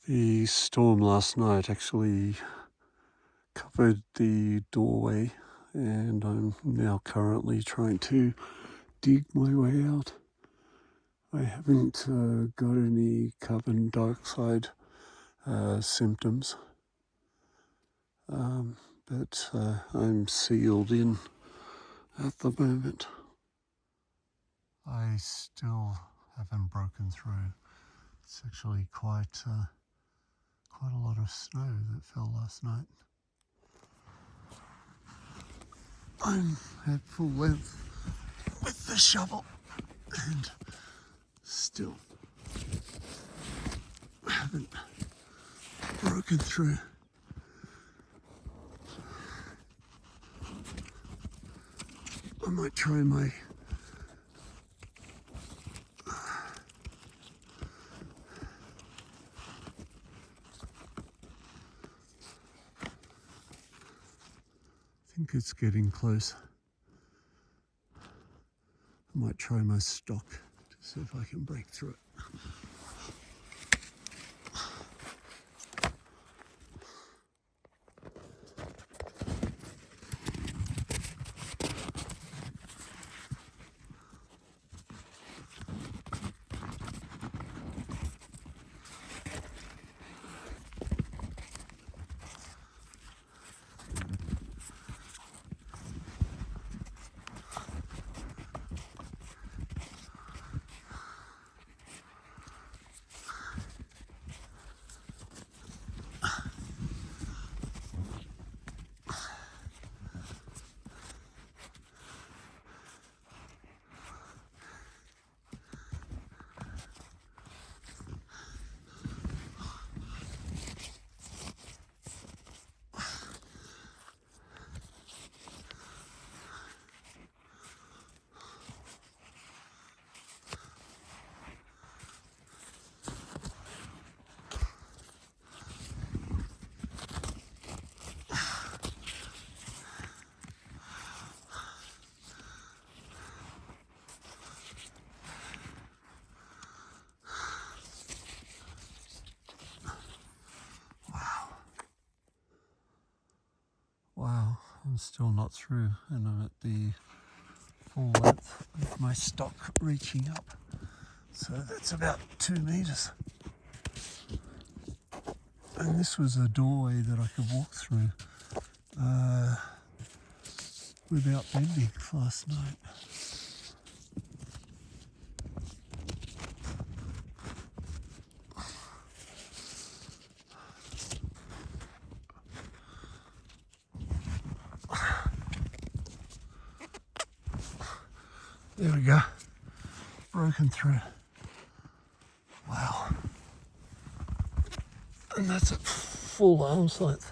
The storm last night actually covered the doorway, and I'm now currently trying to dig my way out. I haven't got any carbon dioxide symptoms, but I'm sealed in at the moment. I still haven't broken through. It's actually quite a lot of snow that fell last night. I'm at full length with the shovel and still haven't broken through. I might try my I think it's getting close. I might try my stock to see if I can break through it. Wow, I'm still not through, and I'm at the full length with my stock reaching up. So that's about 2 meters. And this was a doorway that I could walk through without bending last night. There we go. Broken through. Wow. And that's at full arm's length.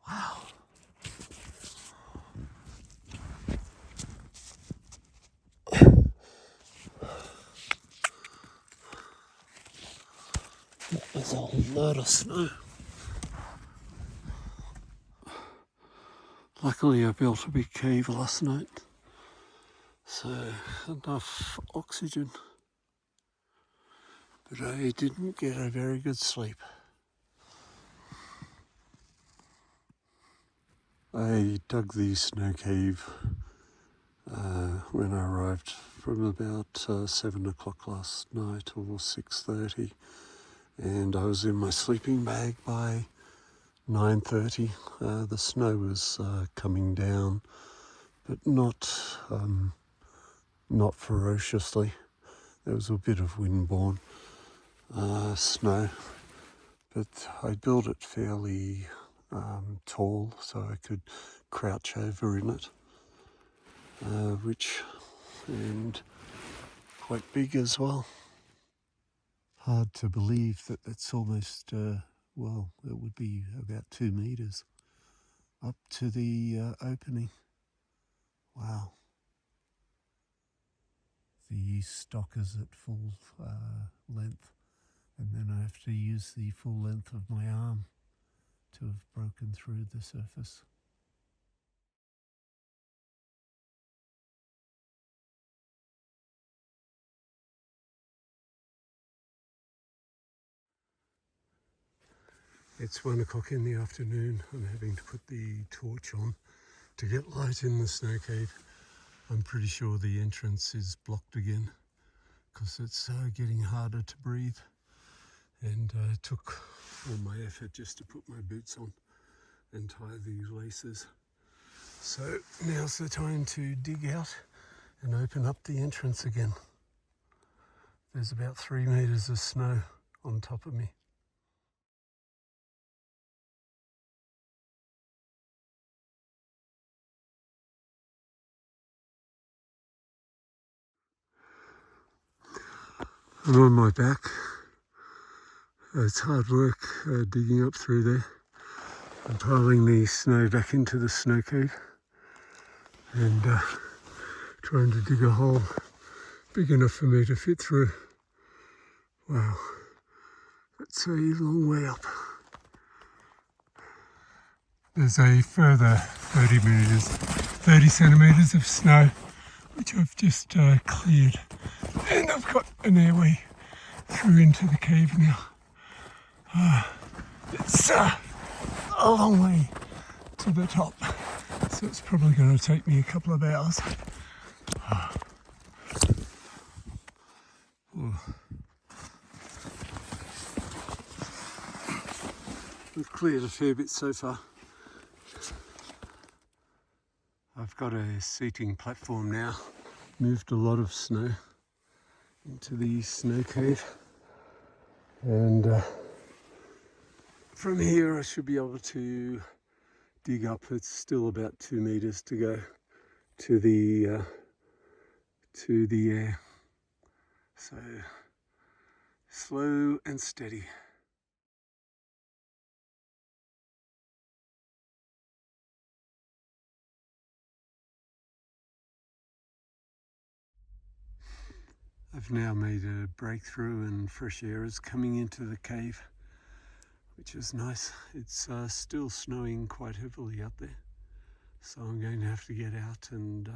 Wow. There's a lot of snow. Luckily I built a big cave last night, so enough oxygen. But I didn't get a very good sleep. I dug the snow cave when I arrived from about 7 o'clock last night or 6:30, and I was in my sleeping bag by 9:30. The snow was coming down, but not ferociously. There was a bit of windborne snow, but I built it fairly tall so I could crouch over in it, and quite big as well. Hard to believe that it's almost, it would be about 2 meters up to the opening. Wow. The stock is at full length, and then I have to use the full length of my arm to have broken through the surface. It's 1 o'clock in the afternoon. I'm having to put the torch on to get light in the snow cave. I'm pretty sure the entrance is blocked again because it's getting harder to breathe, and it took all my effort just to put my boots on and tie these laces. So now's the time to dig out and open up the entrance again. There's about 3 meters of snow on top of me. I'm on my back. It's hard work digging up through there and piling the snow back into the snow cave and trying to dig a hole big enough for me to fit through. Wow, that's a long way up. There's a further 30 centimetres of snow which I've just cleared, and I've got an airway through into the cave now. It's a long way to the top, so it's probably going to take me a couple of hours. We've cleared a fair bit so far. I've got a seating platform now, moved a lot of snow into the snow cave, and from here I should be able to dig up. It's still about 2 meters to go to the air, so slow and steady. I've now made a breakthrough and fresh air is coming into the cave, which is nice. It's still snowing quite heavily out there, so I'm going to have to get out and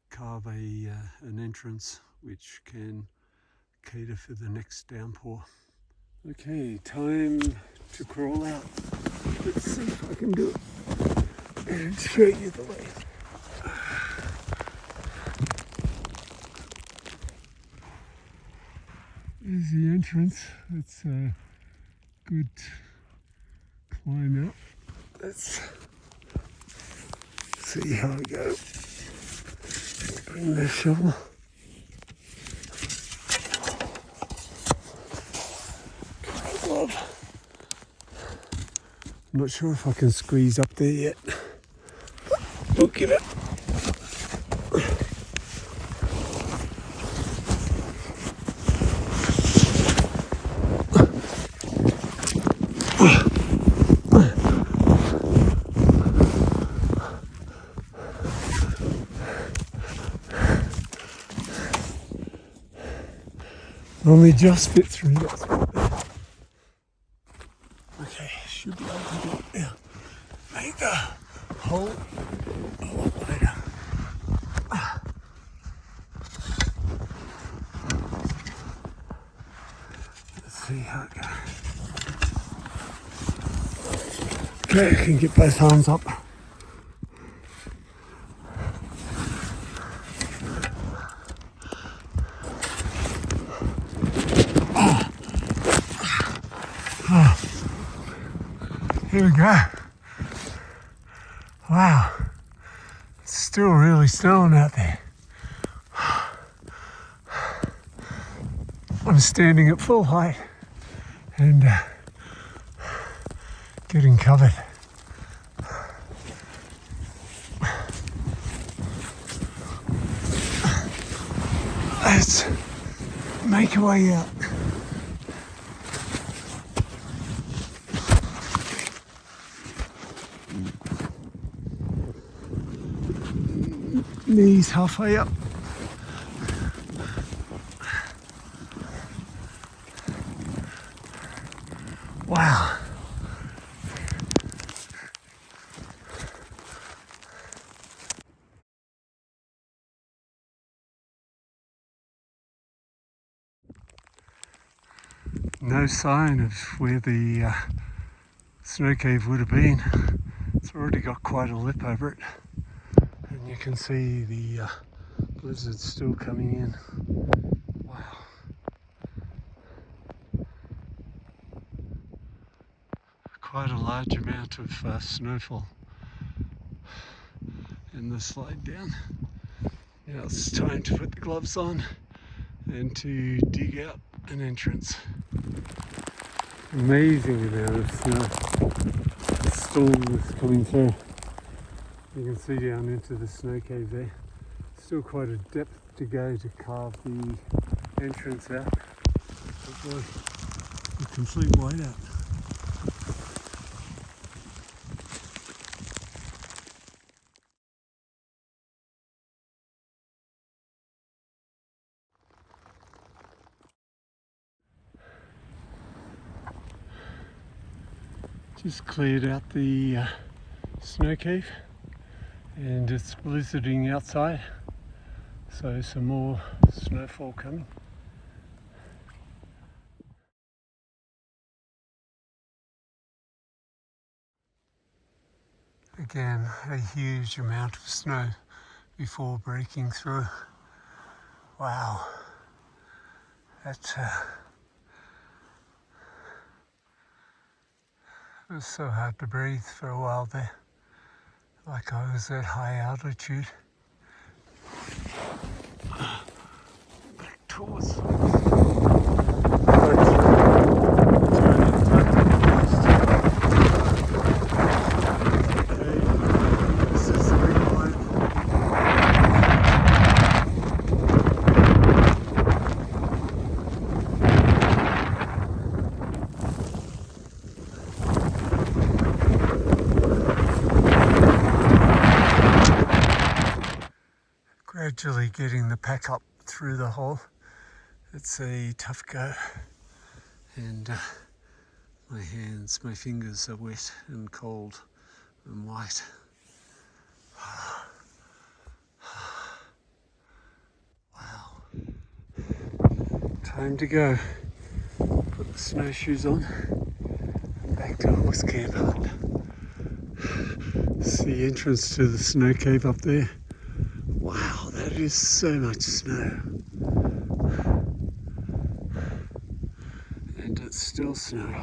carve an entrance which can cater for the next downpour. Okay, time to crawl out. Let's see if I can do it and show you the way. There's the entrance. It's a good climb out. Let's see how I go. Bring the shovel. God. I'm not sure if I can squeeze up there yet. Look at it. Only just fit through that. Okay, should be able to do it now. Make the hole a lot later. Let's see how it goes. Okay, I can get both arms up. Here we go. Wow, it's still really snowing out there. I'm standing at full height and getting covered. Let's make our way out. Knees halfway up. Wow. No sign of where the snow cave would have been. It's already got quite a lip over it, and you can see the blizzard still coming in. Wow. Quite a large amount of snowfall in the slide down. Now it's time to put the gloves on and to dig out an entrance. Amazing amount of snow. The storm is coming through. You can see down into the snow cave there. Still quite a depth to go to carve the entrance out. But boy, a complete whiteout. Just cleared out the snow cave, and it's blizzarding outside, so some more snowfall coming. Again, a huge amount of snow before breaking through. Wow, that it was so hard to breathe for a while there, like I was at high altitude. Back towards gradually getting the pack up through the hole. It's a tough go, and my fingers are wet and cold and white. Wow. Time to go. Put the snowshoes on and back to Horse Camp Hut. It's the entrance to the snow cave up there. Wow, that is so much snow. And it's still snowing.